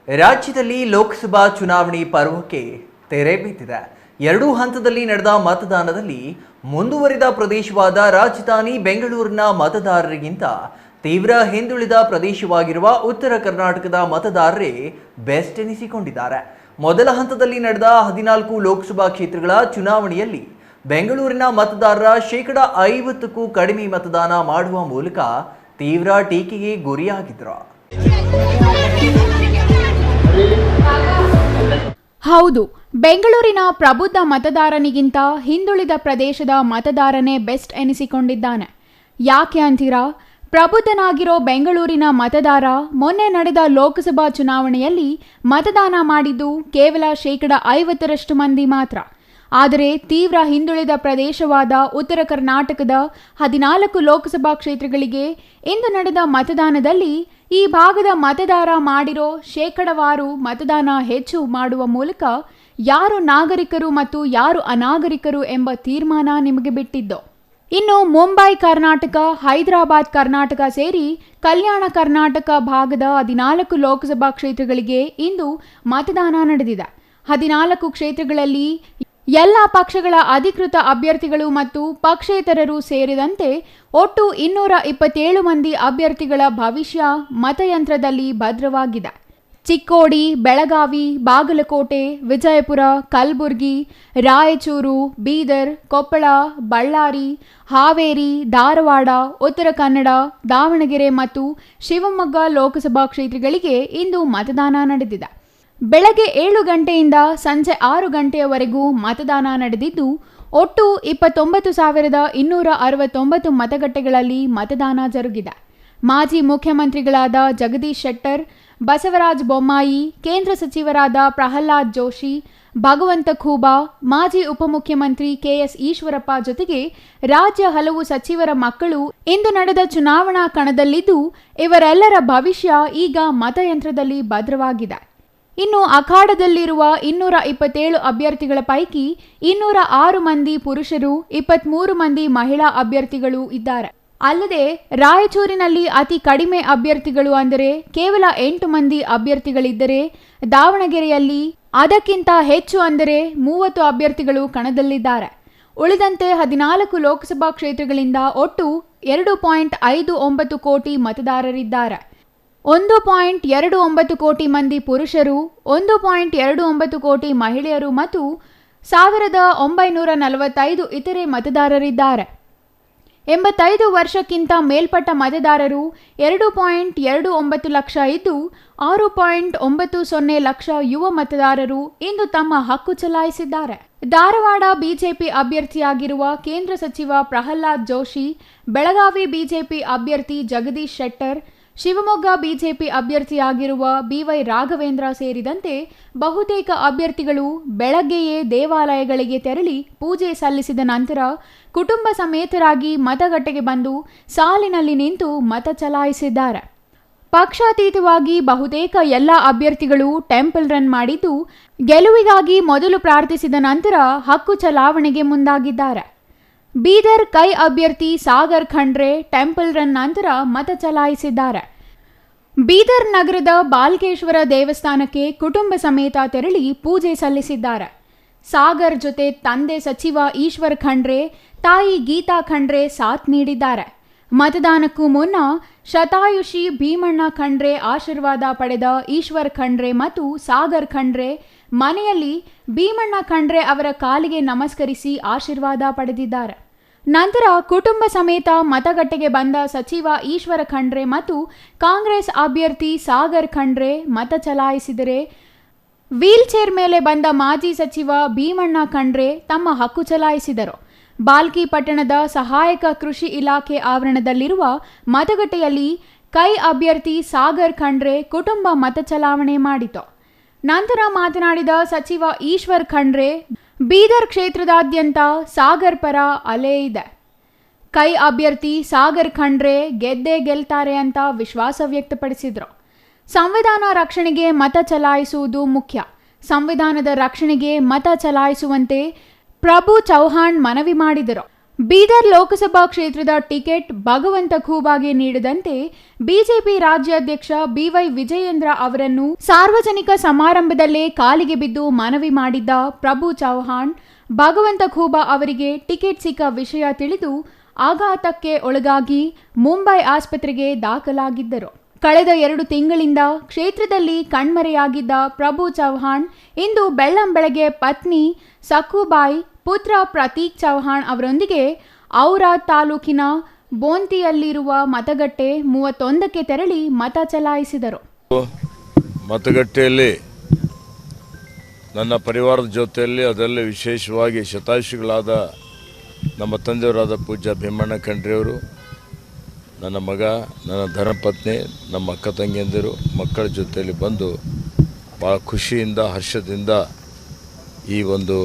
ರಾಜ್ಯದಲ್ಲಿ ಲೋಕಸಭಾ ಚುನಾವಣೆ ಪರ್ವಕ್ಕೆ ತೆರೆ ಬಿದ್ದಿದೆ. ಎರಡೂ ಹಂತದಲ್ಲಿ ನಡೆದ ಮತದಾನದಲ್ಲಿ ಮುಂದುವರಿದ ಪ್ರದೇಶವಾದ ರಾಜಧಾನಿ ಬೆಂಗಳೂರಿನ ಮತದಾರರಿಗಿಂತ ತೀವ್ರ ಹಿಂದುಳಿದ ಪ್ರದೇಶವಾಗಿರುವ ಉತ್ತರ ಕರ್ನಾಟಕದ ಮತದಾರರೇ ಬೆಸ್ಟ್ ಎನಿಸಿಕೊಂಡಿದ್ದಾರೆ. ಮೊದಲ ಹಂತದಲ್ಲಿ ನಡೆದ 14 ಲೋಕಸಭಾ ಕ್ಷೇತ್ರಗಳ ಚುನಾವಣೆಯಲ್ಲಿ ಬೆಂಗಳೂರಿನ ಮತದಾರರ 50%ಕ್ಕೂ ಕಡಿಮೆ ಮತದಾನ ಮಾಡುವ ಮೂಲಕ ತೀವ್ರ ಟೀಕೆಗೆ ಗುರಿಯಾಗಿದ್ದರು. ಹೌದು, ಬೆಂಗಳೂರಿನ ಪ್ರಬುದ್ಧ ಮತದಾರನಿಗಿಂತ ಹಿಂದುಳಿದ ಪ್ರದೇಶದ ಮತದಾರನೇ ಬೆಸ್ಟ್ ಎನಿಸಿಕೊಂಡಿದ್ದಾನೆ. ಯಾಕೆ ಅಂತೀರಾ? ಪ್ರಬುದ್ಧನಾಗಿರೋ ಬೆಂಗಳೂರಿನ ಮತದಾರ ಮೊನ್ನೆ ನಡೆದ ಲೋಕಸಭಾ ಚುನಾವಣೆಯಲ್ಲಿ ಮತದಾನ ಮಾಡಿದ್ದು ಕೇವಲ 50% ಮಂದಿ ಮಾತ್ರ. ಆದರೆ ತೀವ್ರ ಹಿಂದುಳಿದ ಪ್ರದೇಶವಾದ ಉತ್ತರ ಕರ್ನಾಟಕದ 14 ಲೋಕಸಭಾ ಕ್ಷೇತ್ರಗಳಿಗೆ ಇಂದು ನಡೆದ ಮತದಾನದಲ್ಲಿ ಈ ಭಾಗದ ಮತದಾರ ಮಾಡಿರೋ ಶೇಕಡವಾರು ಮತದಾನ ಹೆಚ್ಚು ಮಾಡುವ ಮೂಲಕ ಯಾರು ನಾಗರಿಕರು ಮತ್ತು ಯಾರು ಅನಾಗರಿಕರು ಎಂಬ ತೀರ್ಮಾನ ನಿಮಗೆ ಬಿಟ್ಟಿದ್ದು. ಇನ್ನು ಮುಂಬೈ ಕರ್ನಾಟಕ, ಹೈದರಾಬಾದ್ ಕರ್ನಾಟಕ ಸೇರಿ ಕಲ್ಯಾಣ ಕರ್ನಾಟಕ ಭಾಗದ 14 ಲೋಕಸಭಾ ಕ್ಷೇತ್ರಗಳಿಗೆ ಇಂದು ಮತದಾನ ನಡೆದಿದೆ. 14 ಕ್ಷೇತ್ರಗಳಲ್ಲಿ ಎಲ್ಲ ಪಕ್ಷಗಳ ಅಧಿಕೃತ ಅಭ್ಯರ್ಥಿಗಳು ಮತ್ತು ಪಕ್ಷೇತರರು ಸೇರಿದಂತೆ ಒಟ್ಟು 227 ಮಂದಿ ಅಭ್ಯರ್ಥಿಗಳ ಭವಿಷ್ಯ ಮತಯಂತ್ರದಲ್ಲಿ ಭದ್ರವಾಗಿದೆ. ಚಿಕ್ಕೋಡಿ, ಬೆಳಗಾವಿ, ಬಾಗಲಕೋಟೆ, ವಿಜಯಪುರ, ಕಲಬುರಗಿ, ರಾಯಚೂರು, ಬೀದರ್, ಕೊಪ್ಪಳ, ಬಳ್ಳಾರಿ, ಹಾವೇರಿ, ಧಾರವಾಡ, ಉತ್ತರ ಕನ್ನಡ, ದಾವಣಗೆರೆ ಮತ್ತು ಶಿವಮೊಗ್ಗ ಲೋಕಸಭಾ ಕ್ಷೇತ್ರಗಳಿಗೆ ಇಂದು ಮತದಾನ ನಡೆದಿದೆ. ಬೆಳಗ್ಗೆ 7 ಗಂಟೆಯಿಂದ ಸಂಜೆ 6 ಗಂಟೆಯವರೆಗೂ ಮತದಾನ ನಡೆದಿದ್ದು ಒಟ್ಟು 29,269 ಮತಗಟ್ಟೆಗಳಲ್ಲಿ ಮತದಾನ ಜರುಗಿದೆ. ಮಾಜಿ ಮುಖ್ಯಮಂತ್ರಿಗಳಾದ ಜಗದೀಶ್ ಶೆಟ್ಟರ್, ಬಸವರಾಜ ಬೊಮ್ಮಾಯಿ, ಕೇಂದ್ರ ಸಚಿವರಾದ ಪ್ರಹ್ಲಾದ್ ಜೋಶಿ, ಭಗವಂತ ಖೂಬಾ, ಮಾಜಿ ಉಪಮುಖ್ಯಮಂತ್ರಿ ಕೆಎಸ್ ಈಶ್ವರಪ್ಪ ಜೊತೆಗೆ ರಾಜ್ಯ ಹಲವು ಸಚಿವರ ಮಕ್ಕಳು ಇಂದು ನಡೆದ ಚುನಾವಣಾ ಕಣದಲ್ಲಿದ್ದು ಇವರೆಲ್ಲರ ಭವಿಷ್ಯ ಈಗ ಮತಯಂತ್ರದಲ್ಲಿ ಭದ್ರವಾಗಿದೆ. ಇನ್ನು ಅಖಾಡದಲ್ಲಿರುವ 227 ಅಭ್ಯರ್ಥಿಗಳ ಪೈಕಿ 206 ಮಂದಿ ಪುರುಷರು, 23 ಮಂದಿ ಮಹಿಳಾ ಅಭ್ಯರ್ಥಿಗಳು ಇದ್ದಾರೆ. ಅಲ್ಲದೆ ರಾಯಚೂರಿನಲ್ಲಿ ಅತಿ ಕಡಿಮೆ ಅಭ್ಯರ್ಥಿಗಳು ಅಂದರೆ ಕೇವಲ 8 ಮಂದಿ ಅಭ್ಯರ್ಥಿಗಳಿದ್ದರೆ, ದಾವಣಗೆರೆಯಲ್ಲಿ ಅದಕ್ಕಿಂತ ಹೆಚ್ಚು ಅಂದರೆ 30 ಅಭ್ಯರ್ಥಿಗಳು ಕಣದಲ್ಲಿದ್ದಾರೆ. ಉಳಿದಂತೆ 14 ಲೋಕಸಭಾ ಕ್ಷೇತ್ರಗಳಿಂದ ಒಟ್ಟು 2.59 ಕೋಟಿ ಮತದಾರರಿದ್ದಾರೆ. 1.29 ಕೋಟಿ ಮಂದಿ ಪುರುಷರು, 1.29 ಕೋಟಿ ಮಹಿಳೆಯರು ಮತ್ತು 1945 ಇತರೆ ಮತದಾರರಿದ್ದಾರೆ. 85 ವರ್ಷಕ್ಕಿಂತ ಮೇಲ್ಪಟ್ಟ ಮತದಾರರು 2.29 ಲಕ್ಷ ಇದ್ದು 6.90 ಲಕ್ಷ ಯುವ ಮತದಾರರು ಇಂದು ತಮ್ಮ ಹಕ್ಕು ಚಲಾಯಿಸಿದ್ದಾರೆ. ಧಾರವಾಡ ಬಿಜೆಪಿ ಅಭ್ಯರ್ಥಿಯಾಗಿರುವ ಕೇಂದ್ರ ಸಚಿವ ಪ್ರಹ್ಲಾದ್ ಜೋಶಿ, ಬೆಳಗಾವಿ ಬಿಜೆಪಿ ಅಭ್ಯರ್ಥಿ ಜಗದೀಶ್ ಶೆಟ್ಟರ್, ಶಿವಮೊಗ್ಗ ಬಿಜೆಪಿ ಅಭ್ಯರ್ಥಿಯಾಗಿರುವ ಬಿವೈ ರಾಘವೇಂದ್ರ ಸೇರಿದಂತೆ ಬಹುತೇಕ ಅಭ್ಯರ್ಥಿಗಳು ಬೆಳಗ್ಗೆಯೇ ದೇವಾಲಯಗಳಿಗೆ ತೆರಳಿ ಪೂಜೆ ಸಲ್ಲಿಸಿದ ನಂತರ ಕುಟುಂಬ ಸಮೇತರಾಗಿ ಮತಗಟ್ಟೆಗೆ ಬಂದು ಸಾಲಿನಲ್ಲಿ ನಿಂತು ಮತ ಚಲಾಯಿಸಿದ್ದಾರೆ. ಪಕ್ಷಾತೀತವಾಗಿ ಬಹುತೇಕ ಎಲ್ಲ ಅಭ್ಯರ್ಥಿಗಳು ಟೆಂಪಲ್ ರನ್ ಮಾಡಿದ್ದು ಗೆಲುವಿಗಾಗಿ ಮೊದಲು ಪ್ರಾರ್ಥಿಸಿದ ನಂತರ ಹಕ್ಕು ಚಲಾವಣೆಗೆ ಮುಂದಾಗಿದ್ದಾರೆ. ಬೀದರ್ ಕೈ ಅಭ್ಯರ್ಥಿ ಸಾಗರ್ ಖಂಡ್ರೆ ಟೆಂಪಲ್ ರನ್ ನಂತರ ಮತ ಚಲಾಯಿಸಿದ್ದಾರೆ. ಬೀದರ್ ನಗರದ ಬಾಲ್ಕೇಶ್ವರ ದೇವಸ್ಥಾನಕ್ಕೆ ಕುಟುಂಬ ಸಮೇತ ತೆರಳಿ ಪೂಜೆ ಸಲ್ಲಿಸಿದ್ದಾರೆ. ಸಾಗರ್ ಜೊತೆ ತಂದೆ ಸಚಿವ ಈಶ್ವರ್ ಖಂಡ್ರೆ, ತಾಯಿ ಗೀತಾ ಖಂಡ್ರೆ ಸಾಥ್ ನೀಡಿದ್ದಾರೆ. ಮತದಾನಕ್ಕೂ ಮುನ್ನ ಶತಾಯುಷಿ ಭೀಮಣ್ಣ ಖಂಡ್ರೆ ಆಶೀರ್ವಾದ ಪಡೆದ ಈಶ್ವರ್ ಖಂಡ್ರೆ ಮತ್ತು ಸಾಗರ್ ಖಂಡ್ರೆ ಮನೆಯಲ್ಲಿ ಭೀಮಣ್ಣ ಖಂಡ್ರೆ ಅವರ ಕಾಲಿಗೆ ನಮಸ್ಕರಿಸಿ ಆಶೀರ್ವಾದ ಪಡೆದಿದ್ದಾರೆ. ನಂತರ ಕುಟುಂಬ ಸಮೇತ ಮತಗಟ್ಟೆಗೆ ಬಂದ ಸಚಿವ ಈಶ್ವರ ಖಂಡ್ರೆ ಮತ್ತು ಕಾಂಗ್ರೆಸ್ ಅಭ್ಯರ್ಥಿ ಸಾಗರ್ ಖಂಡ್ರೆ ಮತ ಚಲಾಯಿಸಿದರೆ, ವೀಲ್ ಚೇರ್ ಮೇಲೆ ಬಂದ ಮಾಜಿ ಸಚಿವ ಭೀಮಣ್ಣ ಖಂಡ್ರೆ ತಮ್ಮ ಹಕ್ಕು ಚಲಾಯಿಸಿದರು. ಬಾಲ್ಕಿ ಪಟ್ಟಣದ ಸಹಾಯಕ ಕೃಷಿ ಇಲಾಖೆ ಆವರಣದಲ್ಲಿರುವ ಮತಗಟ್ಟೆಯಲ್ಲಿ ಕೈ ಅಭ್ಯರ್ಥಿ ಸಾಗರ್ ಖಂಡ್ರೆ ಕುಟುಂಬ ಮತ ಚಲಾವಣೆ ಮಾಡಿತು. ನಂತರ ಮಾತನಾಡಿದ ಸಚಿವ ಈಶ್ವರ್ ಖಂಡ್ರೆ, ಬೀದರ್ ಕ್ಷೇತ್ರದಾದ್ಯಂತ ಸಾಗರ್ ಪರ ಅಲೆ ಇದೆ. ಕೈ ಅಭ್ಯರ್ಥಿ ಸಾಗರ್ ಖಂಡ್ರೆ ಗೆದ್ದೇ ಗೆಲ್ತಾರೆ ಅಂತ ವಿಶ್ವಾಸ ವ್ಯಕ್ತಪಡಿಸಿದರು. ಸಂವಿಧಾನ ರಕ್ಷಣೆಗೆ ಮತ ಚಲಾಯಿಸುವುದು ಮುಖ್ಯ. ಸಂವಿಧಾನದ ರಕ್ಷಣೆಗೆ ಮತ ಚಲಾಯಿಸುವಂತೆ ಪ್ರಭು ಚೌಹಾಣ್ ಮನವಿ ಮಾಡಿದರು. ಬೀದರ್ ಲೋಕಸಭಾ ಕ್ಷೇತ್ರದ ಟಿಕೆಟ್ ಭಗವಂತ ಖೂಬಾಗೆ ನೀಡದಂತೆ ಬಿಜೆಪಿ ರಾಜ್ಯಾಧ್ಯಕ್ಷ ಬಿವೈ ವಿಜಯೇಂದ್ರ ಅವರನ್ನು ಸಾರ್ವಜನಿಕ ಸಮಾರಂಭದಲ್ಲೇ ಕಾಲಿಗೆ ಬಿದ್ದು ಮನವಿ ಮಾಡಿದ್ದ ಪ್ರಭು ಚೌಹಾಣ್ ಭಗವಂತ ಖೂಬಾ ಅವರಿಗೆ ಟಿಕೆಟ್ ಸಿಕ್ಕ ವಿಷಯ ತಿಳಿದು ಆಘಾತಕ್ಕೆ ಒಳಗಾಗಿ ಮುಂಬೈ ಆಸ್ಪತ್ರೆಗೆ ದಾಖಲಾಗಿದ್ದರು. ಕಳೆದ 2 ತಿಂಗಳಿಂದ ಕ್ಷೇತ್ರದಲ್ಲಿ ಕಣ್ಮರೆಯಾಗಿದ್ದ ಪ್ರಭು ಚೌಹಾಣ್ ಇಂದು ಬೆಳ್ಳಂಬೆಳಗ್ಗೆ ಪತ್ನಿ ಸಖುಬಾಯಿ, ಪುತ್ರ ಪ್ರತೀಕ್ ಚೌಹಾಣ್ ಅವರೊಂದಿಗೆ ಔರಾದ್ ತಾಲೂಕಿನ ಬೋಂತಿಯಲ್ಲಿರುವ ಮತಗಟ್ಟೆ 31ಕ್ಕೆ ತೆರಳಿ ಮತ ಚಲಾಯಿಸಿದರು. ಮತಗಟ್ಟೆಯಲ್ಲಿ ನನ್ನ ಪರಿವಾರದ ಜೊತೆಯಲ್ಲಿ ಅದರಲ್ಲಿ ವಿಶೇಷವಾಗಿ ಶತಾಯುಷಿಗಳಾದ ನಮ್ಮ ತಂದೆಯವರಾದ ಪೂಜ್ಯ ಭೀಮಣ್ಣ ಖಂಡ್ರೆಯವರು, ನನ್ನ ಮಗ, ನನ್ನ ಧರ್ಮಪತ್ನಿ, ನಮ್ಮ ಅಕ್ಕ ತಂಗಿಯಂದಿರು, ಮಕ್ಕಳ ಜೊತೆಯಲ್ಲಿ ಬಂದು ಭಾಳ ಖುಷಿಯಿಂದ ಹರ್ಷದಿಂದ ಈ ಒಂದು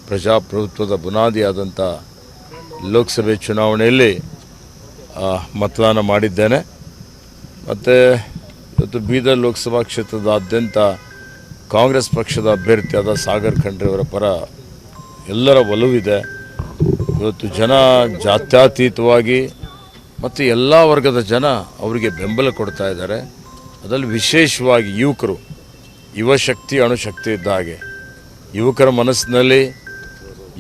ಪ್ರಜಾಪ್ರಭುತ್ವದ ಬುನಾದಿಯಾದಂಥ ಲೋಕಸಭೆ ಚುನಾವಣೆಯಲ್ಲಿ ಮತದಾನ ಮಾಡಿದ್ದೇನೆ. ಮತ್ತು ಇವತ್ತು ಬೀದರ್ ಲೋಕಸಭಾ ಕ್ಷೇತ್ರದಾದ್ಯಂತ ಕಾಂಗ್ರೆಸ್ ಪಕ್ಷದ ಅಭ್ಯರ್ಥಿಯಾದ ಸಾಗರ್ ಖಂಡ್ರೆಯವರ ಪರ ಎಲ್ಲರ ಒಲವಿದೆ. ಇವತ್ತು ಜನ ಜಾತ್ಯತೀತವಾಗಿ ಮತ್ತು ಎಲ್ಲ ವರ್ಗದ ಜನ ಅವರಿಗೆ ಬೆಂಬಲ ಕೊಡ್ತಾ ಇದ್ದಾರೆ. ಅದರಲ್ಲಿ ವಿಶೇಷವಾಗಿ ಯುವಕರು, ಯುವಶಕ್ತಿ ಅಣುಶಕ್ತಿ ಇದ್ದ ಹಾಗೆ ಯುವಕರ ಮನಸ್ಸಿನಲ್ಲಿ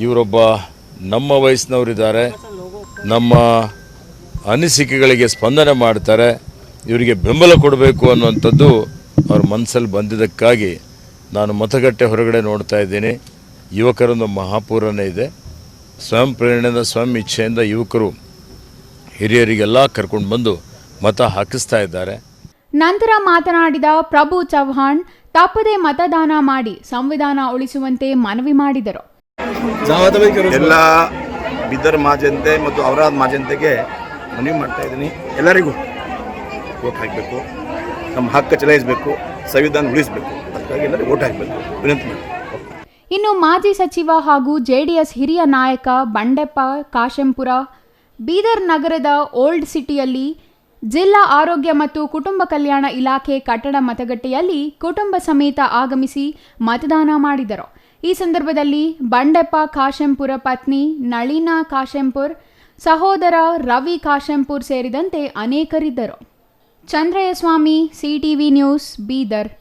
ಇವರೊಬ್ಬ ನಮ್ಮ ವಯಸ್ಸಿನವರಿದ್ದಾರೆ, ನಮ್ಮ ಅನಿಸಿಕೆಗಳಿಗೆ ಸ್ಪಂದನೆ ಮಾಡ್ತಾರೆ, ಇವರಿಗೆ ಬೆಂಬಲ ಕೊಡಬೇಕು ಅನ್ನುವಂಥದ್ದು ಅವ್ರ ಮನಸ್ಸಲ್ಲಿ ಬಂದಿದ್ದಕ್ಕಾಗಿ ನಾನು ಮತಗಟ್ಟೆ ಹೊರಗಡೆ ನೋಡ್ತಾ ಇದ್ದೀನಿ. ಯುವಕರೊಂದು ಮಹಾಪೂರನೇ ಇದೆ. ಸ್ವಯಂ ಪ್ರೇರಣೆಯಿಂದ, ಸ್ವಯಂ ಇಚ್ಛೆಯಿಂದ ಯುವಕರು ಹಿರಿಯರಿಗೆಲ್ಲ ಕರ್ಕೊಂಡು ಬಂದು ಮತ ಹಾಕಿಸ್ತಾ ಇದ್ದಾರೆ. ನಂತರ ಮಾತನಾಡಿದ ಪ್ರಭು ಚೌಹಾಣ್ ತಪ್ಪದೆ ಮತದಾನ ಮಾಡಿ ಸಂವಿಧಾನ ಉಳಿಸುವಂತೆ ಮನವಿ ಮಾಡಿದರು. ಎಲ್ಲ ಬೀದರ್ ಮಹಾಜನತೆ ಮತ್ತು ಔರಾದ್ ಮಹಾಜನತೆಗೆ ಮನವಿ ಮಾಡ್ತಾ ಇದ್ದೀನಿ. ಎಲ್ಲರಿಗೂ ವೋಟ್ ಹಾಕಬೇಕು, ನಮ್ಮ ಹಕ್ಕು ಚಲಾಯಿಸಬೇಕು, ಸಂವಿಧಾನ ಉಳಿಸಬೇಕು. ಅದಕ್ಕಾಗಿ ಎಲ್ಲರಿಗೂ ವೋಟ್ ಹಾಕಬೇಕು ವಿನಂತಿ ಮಾಡಿ. ಇನ್ನು ಮಾಜಿ ಸಚಿವ ಹಾಗೂ ಜೆಡಿಎಸ್ ಹಿರಿಯ ನಾಯಕ ಬಂಡೆಪ್ಪ ಕಾಶೆಂಪುರ ಬೀದರ್ ನಗರದ ಓಲ್ಡ್ ಸಿಟಿಯಲ್ಲಿ ಜಿಲ್ಲಾ ಆರೋಗ್ಯ ಮತ್ತು ಕುಟುಂಬ ಕಲ್ಯಾಣ ಇಲಾಖೆ ಕಟ್ಟಡ ಮತಗಟ್ಟೆಯಲ್ಲಿ ಕುಟುಂಬ ಸಮೇತ ಆಗಮಿಸಿ ಮತದಾನ ಮಾಡಿದರು. ಈ ಸಂದರ್ಭದಲ್ಲಿ ಬಂಡೆಪ್ಪ ಕಾಶೆಂಪುರ ಪತ್ನಿ ನಳಿನಾ ಕಾಶೆಂಪುರ್, ಸಹೋದರ ರವಿ ಕಾಶೆಂಪುರ್ ಸೇರಿದಂತೆ ಅನೇಕರಿದ್ದರು. ಚಂದ್ರಯ್ಯ ಸ್ವಾಮಿ, ಸಿಟಿವಿ ನ್ಯೂಸ್, ಬೀದರ್.